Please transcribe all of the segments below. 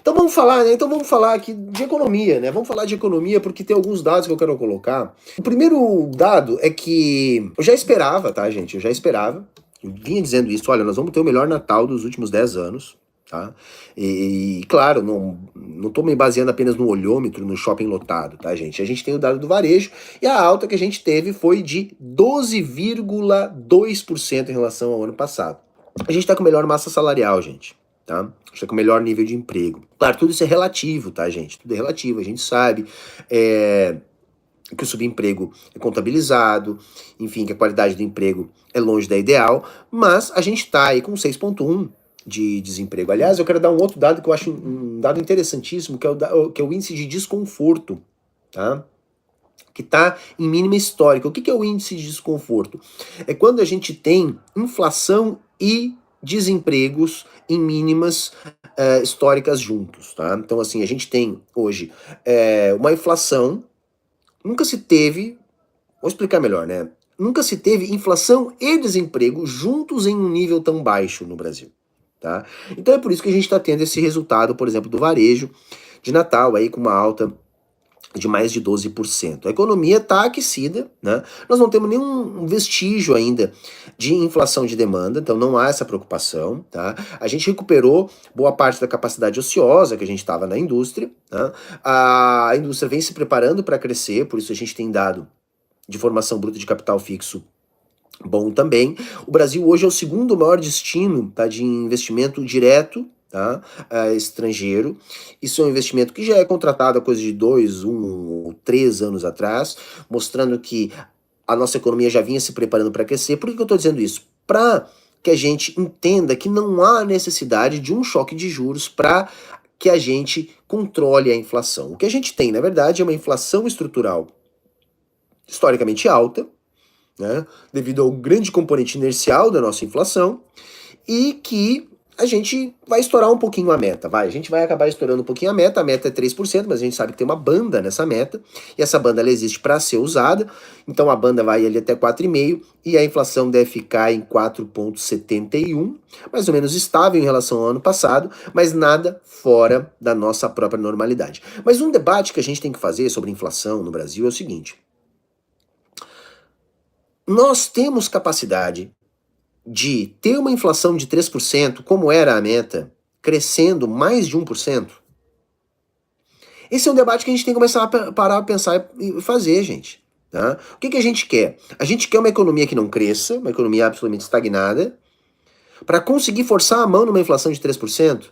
Então vamos falar, né? Então vamos falar aqui de economia, né? Vamos falar de economia porque tem alguns dados que eu quero colocar. O primeiro dado é que eu já esperava, tá, gente? Eu já esperava. Eu vinha dizendo isso, olha, nós vamos ter o melhor Natal dos últimos 10 anos, tá? E claro, não tô me baseando apenas no olhômetro, no shopping lotado, tá, gente? A gente tem o dado do varejo e a alta que a gente teve foi de 12,2% em relação ao ano passado. A gente tá com melhor massa salarial, gente. Tá? A gente tá com melhor nível de emprego. Claro, tudo isso é relativo, tá, gente? Tudo é relativo. A gente sabe que o subemprego é contabilizado, enfim, que a qualidade do emprego é longe da ideal, mas a gente tá aí com 6,1 de desemprego. Aliás, eu quero dar um outro dado que eu acho um dado interessantíssimo, que é o índice de desconforto, tá? Que está em mínima histórica. O que é o índice de desconforto? É quando a gente tem inflação e desempregos em mínimas históricas juntos, tá? Então, assim, a gente tem hoje uma inflação, nunca se teve, vou explicar melhor, né? Nunca se teve inflação e desemprego juntos em um nível tão baixo no Brasil, tá? Então é por isso que a gente está tendo esse resultado, por exemplo, do varejo de Natal aí com uma alta de mais de 12%. A economia está aquecida, né? Nós não temos nenhum vestígio ainda de inflação de demanda, então não há essa preocupação, tá? A gente recuperou boa parte da capacidade ociosa que a gente estava na indústria, tá? A indústria vem se preparando para crescer, por isso a gente tem dado de formação bruta de capital fixo bom também. O Brasil hoje é o segundo maior destino, tá, de investimento direto, tá, estrangeiro. Isso é um investimento que já é contratado há coisa de 2, 1 ou 3 anos atrás, mostrando que a nossa economia já vinha se preparando para crescer. Por que eu estou dizendo isso? Para que a gente entenda que não há necessidade de um choque de juros para que a gente controle a inflação. O que a gente tem, na verdade, é uma inflação estrutural historicamente alta, né, devido ao grande componente inercial da nossa inflação, e que a gente vai estourar um pouquinho a meta, a gente vai acabar estourando um pouquinho a meta é 3%, mas a gente sabe que tem uma banda nessa meta, e essa banda ela existe para ser usada, então a banda vai ali até 4,5%, e a inflação deve ficar em 4,71%, mais ou menos estável em relação ao ano passado, mas nada fora da nossa própria normalidade. Mas um debate que a gente tem que fazer sobre inflação no Brasil é o seguinte: nós temos capacidade de ter uma inflação de 3%, como era a meta, crescendo mais de 1%? Esse é um debate que a gente tem que começar a parar, pensar e fazer, gente. Tá? O que a gente quer? A gente quer uma economia que não cresça, uma economia absolutamente estagnada, para conseguir forçar a mão numa inflação de 3%,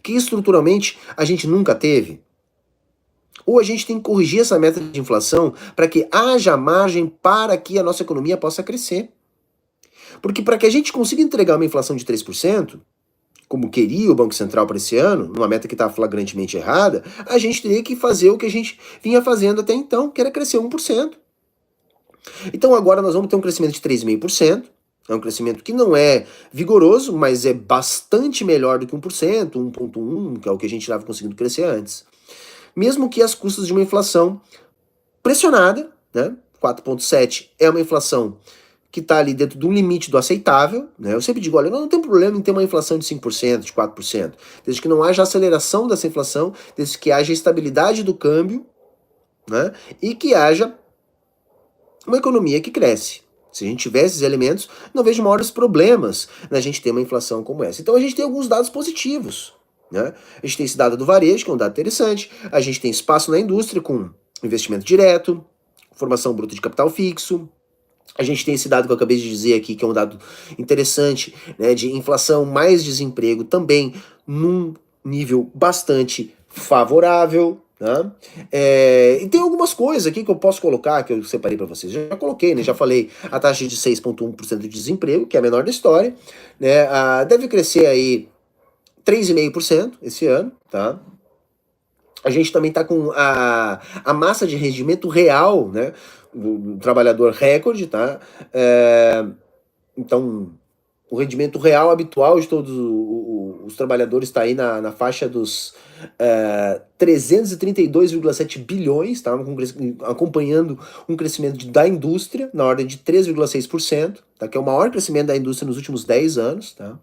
que estruturalmente a gente nunca teve. Ou a gente tem que corrigir essa meta de inflação para que haja margem para que a nossa economia possa crescer. Porque para que a gente consiga entregar uma inflação de 3%, como queria o Banco Central para esse ano, numa meta que estava flagrantemente errada, a gente teria que fazer o que a gente vinha fazendo até então, que era crescer 1%. Então agora nós vamos ter um crescimento de 3,5%, é um crescimento que não é vigoroso, mas é bastante melhor do que 1%, 1,1%, que é o que a gente estava conseguindo crescer antes. Mesmo que às custas de uma inflação pressionada, né? 4,7% é uma inflação que está ali dentro de um limite do aceitável, né? Eu sempre digo, olha, não tem problema em ter uma inflação de 5%, de 4%, desde que não haja aceleração dessa inflação, desde que haja estabilidade do câmbio, né? E que haja uma economia que cresce. Se a gente tiver esses elementos, não vejo maiores problemas na gente ter uma inflação como essa. Então a gente tem alguns dados positivos, né? A gente tem esse dado do varejo, que é um dado interessante, a gente tem espaço na indústria com investimento direto, formação bruta de capital fixo. A gente tem esse dado que eu acabei de dizer aqui, que é um dado interessante, né, de inflação mais desemprego também num nível bastante favorável. Né? E tem algumas coisas aqui que eu posso colocar, que eu separei para vocês. Já coloquei, né, já falei a taxa de 6,1% de desemprego, que é a menor da história. Né, deve crescer aí 3,5% esse ano. Tá? A gente também está com a massa de rendimento real, né, do trabalhador recorde, tá? Então, o rendimento real habitual de todos os trabalhadores está aí na faixa dos 332,7 bilhões, tá? Acompanhando um crescimento da indústria na ordem de 3,6%, tá? Que é o maior crescimento da indústria nos últimos 10 anos. Tá?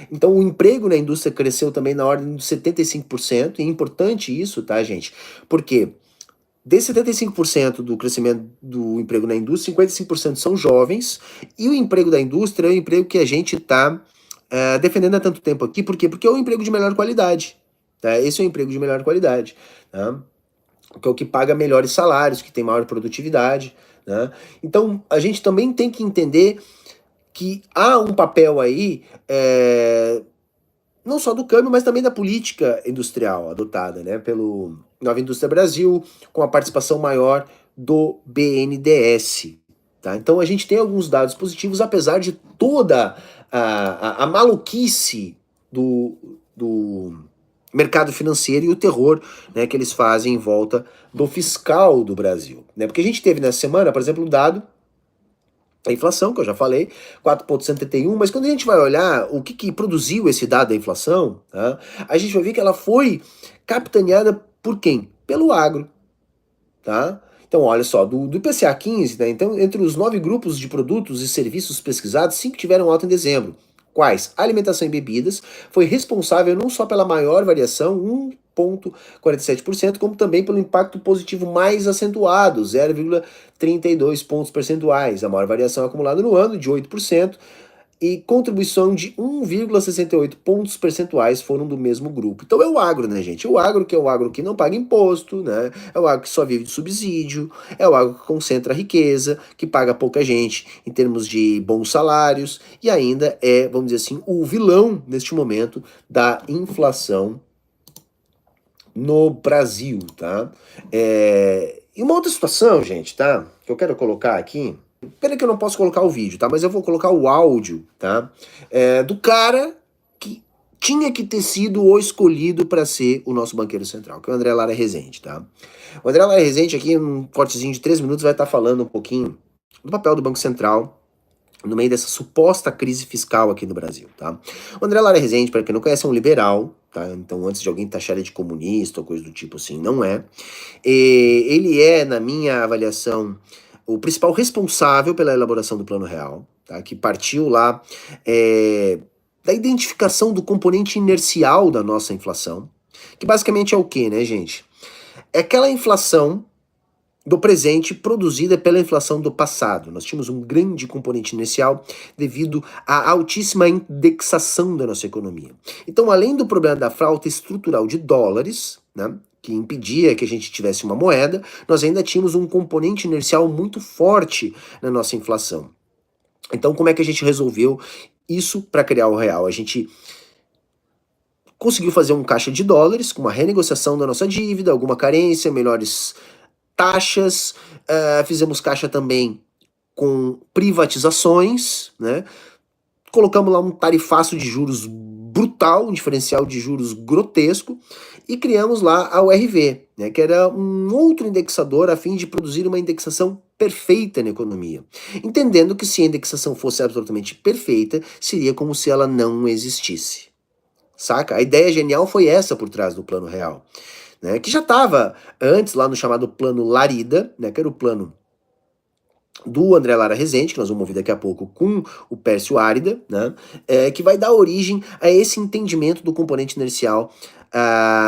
Então o emprego na indústria cresceu também na ordem de 75%, e é importante isso, tá, gente? Porque desse 75% do crescimento do emprego na indústria, 55% são jovens, e o emprego da indústria é o emprego que a gente está defendendo há tanto tempo aqui. Por quê? Porque é um emprego de melhor qualidade. Tá? Esse é um emprego de melhor qualidade. Tá? Que é o que paga melhores salários, que tem maior produtividade. Né? Então, a gente também tem que entender que há um papel aí, não só do câmbio, mas também da política industrial adotada, né, pelo Nova Indústria Brasil, com a participação maior do BNDES. Tá? Então a gente tem alguns dados positivos, apesar de toda a maluquice do mercado financeiro e o terror, né, que eles fazem em volta do fiscal do Brasil. Né? Porque a gente teve nessa semana, por exemplo, um dado, a inflação, que eu já falei, 4,71, mas quando a gente vai olhar o que produziu esse dado da inflação, tá, a gente vai ver que ela foi capitaneada por quem? Pelo agro. Tá? Então, olha só, do IPCA 15, né, então, entre os 9 grupos de produtos e serviços pesquisados, 5 tiveram alta em dezembro. Quais? Alimentação e bebidas foi responsável não só pela maior variação, 1,47%, como também pelo impacto positivo mais acentuado, 0,32 pontos percentuais. A maior variação acumulada no ano, de 8%, e contribuição de 1,68 pontos percentuais foram do mesmo grupo. Então é o agro, né, gente? O agro que é o agro que não paga imposto, né? É o agro que só vive de subsídio, é o agro que concentra a riqueza, que paga pouca gente em termos de bons salários, e ainda é, vamos dizer assim, o vilão neste momento da inflação no Brasil, tá? E uma outra situação, gente, tá? Que eu quero colocar aqui. Pena que eu não posso colocar o vídeo, tá? Mas eu vou colocar o áudio, tá? Do cara que tinha que ter sido o escolhido para ser o nosso banqueiro central, que é o André Lara Rezende, tá? O André Lara Rezende aqui, num cortezinho de 3 minutos, vai estar falando um pouquinho do papel do Banco Central no meio dessa suposta crise fiscal aqui no Brasil, tá? O André Lara Rezende, para quem não conhece, é um liberal, tá? Então, antes de alguém taxar ele de comunista ou coisa do tipo assim, não é. Ele é, na minha avaliação, o principal responsável pela elaboração do Plano Real, tá? Que partiu lá da identificação do componente inercial da nossa inflação, que basicamente é o quê, né, gente? É aquela inflação do presente produzida pela inflação do passado. Nós tínhamos um grande componente inercial devido à altíssima indexação da nossa economia. Então, além do problema da falta estrutural de dólares, né, que impedia que a gente tivesse uma moeda, nós ainda tínhamos um componente inercial muito forte na nossa inflação. Então, como é que a gente resolveu isso para criar o real? A gente conseguiu fazer um caixa de dólares com uma renegociação da nossa dívida, alguma carência, melhores taxas, fizemos caixa também com privatizações, né? Colocamos lá um tarifaço de juros brutal, um diferencial de juros grotesco, e criamos lá a URV, né, que era um outro indexador a fim de produzir uma indexação perfeita na economia. Entendendo que se a indexação fosse absolutamente perfeita, seria como se ela não existisse. Saca? A ideia genial foi essa por trás do Plano Real. Né, que já estava antes lá no chamado Plano Larida, né, que era o plano do André Lara Rezende, que nós vamos ouvir daqui a pouco com o Pércio Árida, né, que vai dar origem a esse entendimento do componente inercial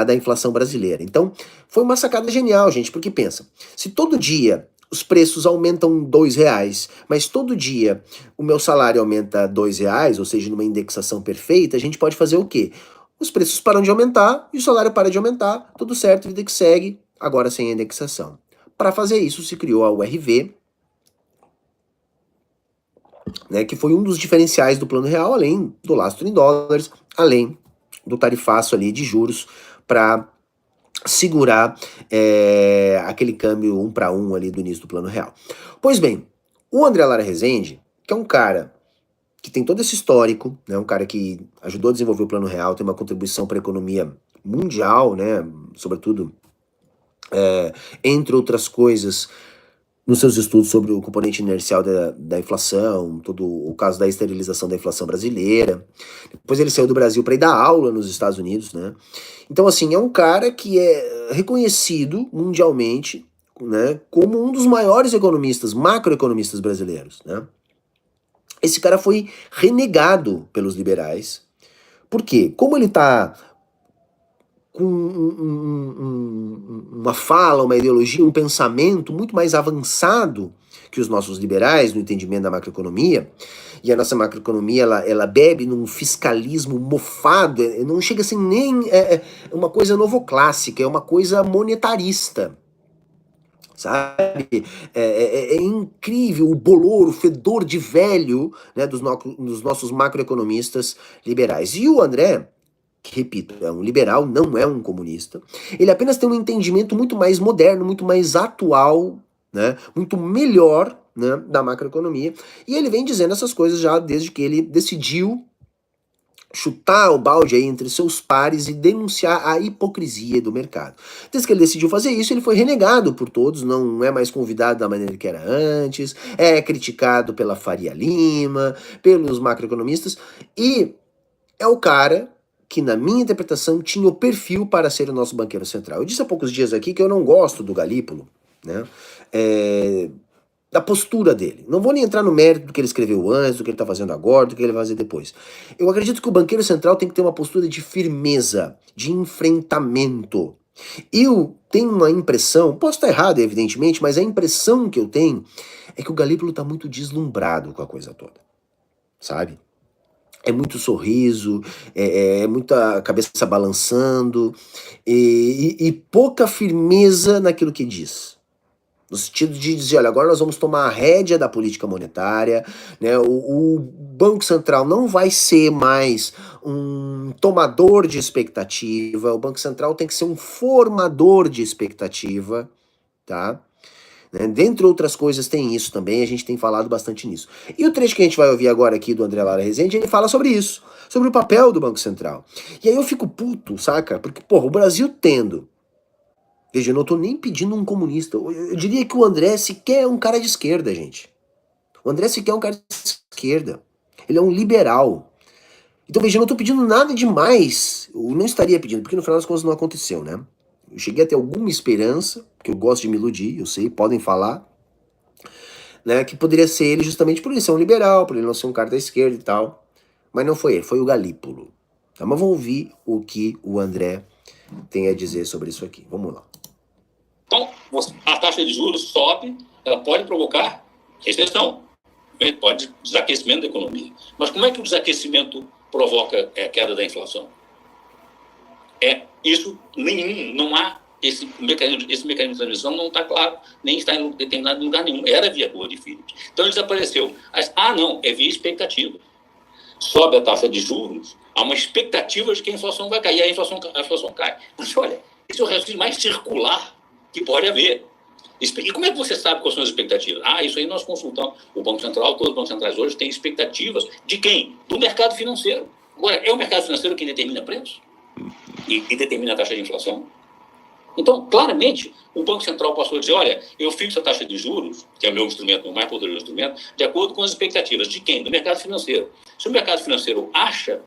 da inflação brasileira. Então, foi uma sacada genial, gente, porque pensa, se todo dia os preços aumentam R$2, mas todo dia o meu salário aumenta R$2, ou seja, numa indexação perfeita, a gente pode fazer o quê? Os preços param de aumentar e o salário para de aumentar, tudo certo, vida que segue, agora sem indexação. Para fazer isso, se criou a URV, né, que foi um dos diferenciais do Plano Real, além do lastro em dólares, além do tarifaço ali de juros para segurar aquele câmbio 1 para 1 ali do início do Plano Real. Pois bem, o André Lara Rezende, que é um cara que tem todo esse histórico, né, um cara que ajudou a desenvolver o Plano Real, tem uma contribuição para a economia mundial, né, sobretudo, entre outras coisas, nos seus estudos sobre o componente inercial da inflação, todo o caso da esterilização da inflação brasileira. Depois ele saiu do Brasil para ir dar aula nos Estados Unidos, né? Então, assim, é um cara que é reconhecido mundialmente, né, como um dos maiores economistas, macroeconomistas brasileiros, né? Esse cara foi renegado pelos liberais. Por quê? Como ele está com uma fala, uma ideologia, um pensamento muito mais avançado que os nossos liberais no entendimento da macroeconomia, e a nossa macroeconomia ela bebe num fiscalismo mofado, não chega assim nem uma coisa novoclássica, é uma coisa monetarista. Sabe? É incrível o bolor, o fedor de velho, né, dos nossos macroeconomistas liberais. E o André, que, repito, é um liberal, não é um comunista, ele apenas tem um entendimento muito mais moderno, muito mais atual, né, muito melhor, né, da macroeconomia, e ele vem dizendo essas coisas já desde que ele decidiu chutar o balde aí entre seus pares e denunciar a hipocrisia do mercado. Desde que ele decidiu fazer isso, ele foi renegado por todos, não é mais convidado da maneira que era antes, é criticado pela Faria Lima, pelos macroeconomistas, e é o cara que, na minha interpretação, tinha o perfil para ser o nosso banqueiro central. Eu disse há poucos dias aqui que eu não gosto do Galípolo, né? Da postura dele. Não vou nem entrar no mérito do que ele escreveu antes, do que ele está fazendo agora, do que ele vai fazer depois. Eu acredito que o banqueiro central tem que ter uma postura de firmeza, de enfrentamento. Eu tenho uma impressão, posso estar errado, evidentemente, mas a impressão que eu tenho é que o Galípolo está muito deslumbrado com a coisa toda, sabe? É muito sorriso, é muita cabeça balançando e pouca firmeza naquilo que diz. No sentido de dizer, olha, agora nós vamos tomar a rédea da política monetária, né? O Banco Central não vai ser mais um tomador de expectativa, o Banco Central tem que ser um formador de expectativa, tá? Né? Dentre outras coisas tem isso também, a gente tem falado bastante nisso. E o trecho que a gente vai ouvir agora aqui do André Lara Rezende, ele fala sobre isso, sobre o papel do Banco Central. E aí eu fico puto, saca? Porque, porra, o Brasil tendo... Veja, eu não tô nem pedindo um comunista. Eu diria que o André sequer é um cara de esquerda, gente. O André sequer é um cara de esquerda. Ele é um liberal. Então, veja, eu não tô pedindo nada demais. Eu não estaria pedindo, porque no final das contas não aconteceu, né? Eu cheguei a ter alguma esperança, porque eu gosto de me iludir, eu sei, podem falar, né? Que poderia ser ele justamente por ele ser um liberal, por ele não ser um cara da esquerda e tal. Mas não foi ele, foi o Galípolo. Tá? Mas vamos ouvir o que o André tem a dizer sobre isso aqui. Vamos lá. Então, a taxa de juros sobe, ela pode provocar recessão, pode desaquecimento da economia. Mas como é que o desaquecimento provoca queda da inflação? Isso nenhum, não há esse mecanismo de transmissão não está claro, nem está em determinado lugar nenhum. Era via boa de Phillips. Então ele desapareceu. Não, é via expectativa. Sobe a taxa de juros, há uma expectativa de que a inflação vai cair, a inflação cai. Mas olha, esse é o raciocínio mais circular que pode haver. E como é que você sabe quais são as expectativas? Isso aí nós consultamos. O Banco Central, todos os bancos centrais hoje têm expectativas de quem? Do mercado financeiro. Agora, é o mercado financeiro quem determina preços? E determina a taxa de inflação? Então, claramente, o Banco Central passou a dizer, olha, eu fixo a taxa de juros, que é o meu instrumento, o mais poderoso instrumento, de acordo com as expectativas. De quem? Do mercado financeiro. Se o mercado financeiro acha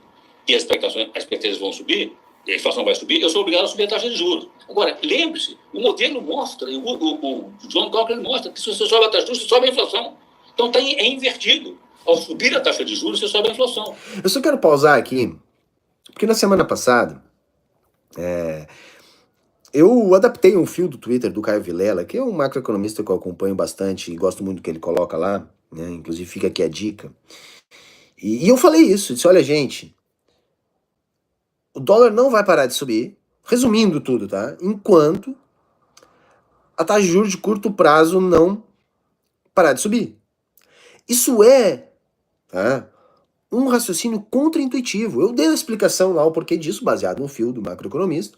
que as expectativas vão subir, e a inflação vai subir, eu sou obrigado a subir a taxa de juros. Agora, lembre-se, o modelo mostra, o John Cochrane mostra que se você sobe a taxa de juros, você sobe a inflação. Então é invertido. Ao subir a taxa de juros, você sobe a inflação. Eu só quero pausar aqui, porque na semana passada, eu adaptei um fio do Twitter do Caio Vilela, que é um macroeconomista que eu acompanho bastante e gosto muito do que ele coloca lá, né? Inclusive fica aqui a dica. E eu falei isso, disse, olha gente, o dólar não vai parar de subir, resumindo tudo, tá? Enquanto a taxa de juros de curto prazo não parar de subir. Isso é, tá, um raciocínio contraintuitivo. Eu dei a explicação lá, o porquê disso, baseado no fio do macroeconomista.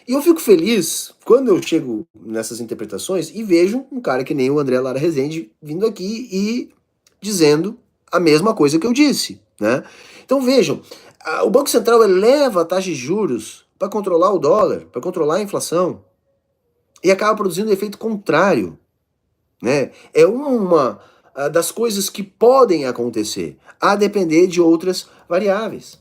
E eu fico feliz quando eu chego nessas interpretações e vejo um cara que nem o André Lara Rezende vindo aqui e dizendo a mesma coisa que eu disse, né? Então vejam, o Banco Central eleva a taxa de juros para controlar o dólar, para controlar a inflação, e acaba produzindo um efeito contrário. né? É uma das coisas que podem acontecer, a depender de outras variáveis.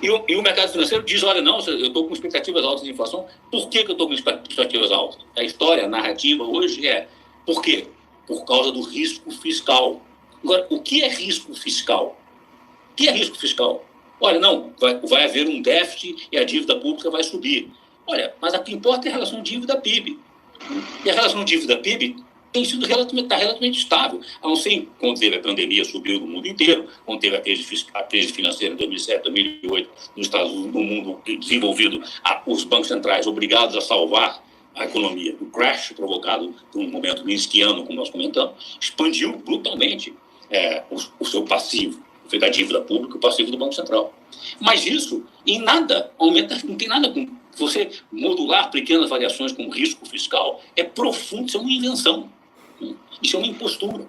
E o mercado financeiro diz, olha, não, eu estou com expectativas altas de inflação. Por que eu estou com expectativas altas? A história, a narrativa hoje é, por quê? Por causa do risco fiscal. Agora, o que é risco fiscal? O que é risco fiscal? Olha, não, vai haver um déficit e a dívida pública vai subir. Olha, mas o que importa é a relação dívida-PIB. E a relação dívida-PIB tem sido relativamente estável. A não ser quando teve a pandemia, subiu no mundo inteiro, quando teve a crise financeira em 2007, 2008, nos Estados Unidos, no mundo desenvolvido, os bancos centrais obrigados a salvar a economia. O crash provocado por um momento minskiano, como nós comentamos, expandiu brutalmente o seu passivo, da dívida pública, o passivo do Banco Central. Mas isso, em nada, aumenta, não tem nada com você modular pequenas variações com risco fiscal, é profundo, isso é uma invenção. Isso é uma impostura.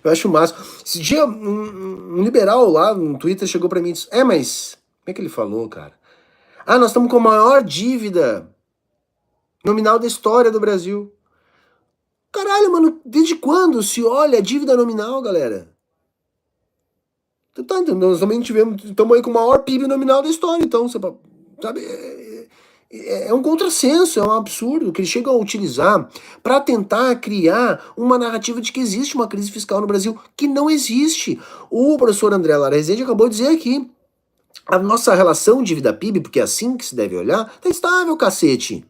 Eu acho massa. Esse dia, um liberal lá no Twitter chegou pra mim e disse, mas... Como é que ele falou, cara? Nós estamos com a maior dívida nominal da história do Brasil. Caralho, mano, desde quando se olha a dívida nominal, galera? Nós também estamos aí com o maior PIB nominal da história, então, você sabe... É um contrassenso, é um absurdo que eles chegam a utilizar para tentar criar uma narrativa de que existe uma crise fiscal no Brasil, que não existe. O professor André Lara Rezende acabou de dizer aqui, a nossa relação dívida-PIB, porque é assim que se deve olhar, tá estável, cacete.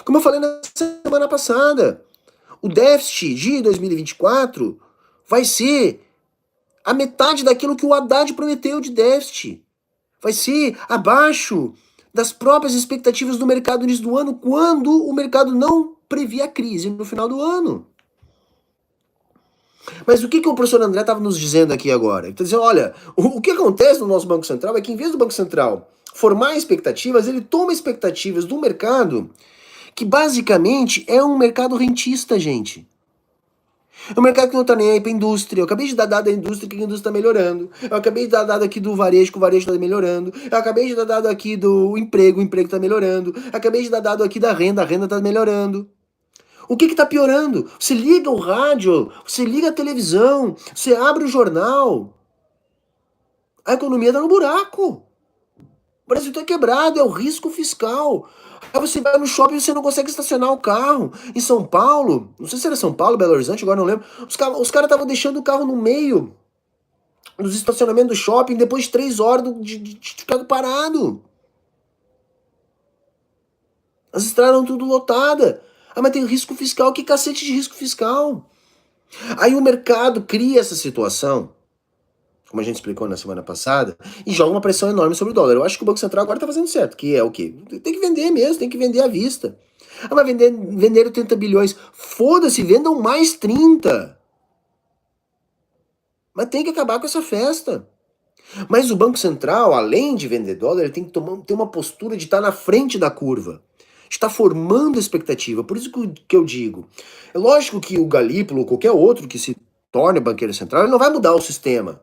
Como eu falei na semana passada, o déficit de 2024 vai ser a metade daquilo que o Haddad prometeu de déficit. Vai ser abaixo das próprias expectativas do mercado no início do ano, quando o mercado não previa a crise no final do ano. Mas o que o professor André estava nos dizendo aqui agora? Ele está dizendo, olha, o que acontece no nosso Banco Central é que em vez do Banco Central formar expectativas, ele toma expectativas do mercado, que basicamente é um mercado rentista, gente. É um mercado que não tá nem aí pra indústria. Eu acabei de dar dado da indústria, que a indústria tá melhorando. Eu acabei de dar dado aqui do varejo, que o varejo tá melhorando. Eu acabei de dar dado aqui do emprego, o emprego tá melhorando. Eu acabei de dar dado aqui da renda, a renda tá melhorando. O que tá piorando? Você liga o rádio, você liga a televisão, você abre o jornal. A economia tá no buraco. O Brasil tá quebrado, é o risco fiscal. Aí você vai no shopping e você não consegue estacionar o carro. Em São Paulo, não sei se era São Paulo, Belo Horizonte, agora não lembro. Os caras estavam deixando o carro no meio dos estacionamentos do shopping depois de 3 horas de ficar parado. As estradas estão tudo lotadas. Mas tem risco fiscal. Que cacete de risco fiscal? Aí o mercado cria essa situação, como a gente explicou na semana passada, e joga uma pressão enorme sobre o dólar. Eu acho que o Banco Central agora tá fazendo certo, que é o quê? Tem que vender mesmo, tem que vender à vista. Mas venderam 30 bilhões. Foda-se, vendam mais 30. Mas tem que acabar com essa festa. Mas o Banco Central, além de vender dólar, ele tem que ter uma postura de estar na frente da curva. Está formando expectativa. Por isso que eu digo, é lógico que o Galípolo ou qualquer outro que se torne banqueiro central, ele não vai mudar o sistema.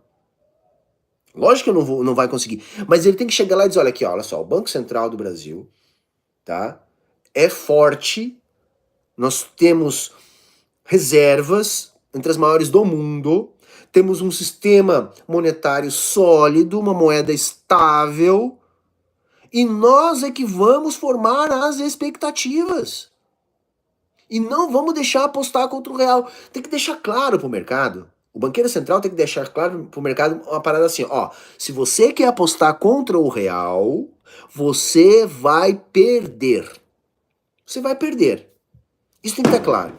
Lógico que não vai conseguir. Mas ele tem que chegar lá e dizer, olha aqui, olha só, o Banco Central do Brasil, tá, é forte, nós temos reservas entre as maiores do mundo, temos um sistema monetário sólido, uma moeda estável, e nós é que vamos formar as expectativas. E não vamos deixar apostar contra o real. Tem que deixar claro pro mercado. O banqueiro central tem que deixar claro pro mercado uma parada assim, ó. Se você quer apostar contra o real, você vai perder. Você vai perder. Isso tem que estar claro.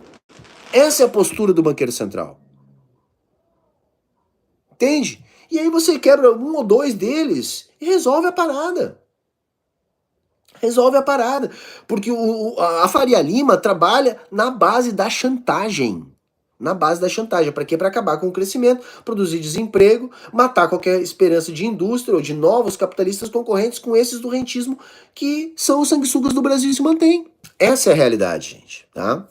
Essa é a postura do banqueiro central. Entende? E aí você quebra um ou dois deles e resolve a parada. Resolve a parada. Porque a Faria Lima trabalha na base da chantagem. Na base da chantagem. Para quê? Para acabar com o crescimento, produzir desemprego, matar qualquer esperança de indústria ou de novos capitalistas concorrentes com esses do rentismo que são os sanguessugas do Brasil e se mantêm. Essa é a realidade, gente. Tá?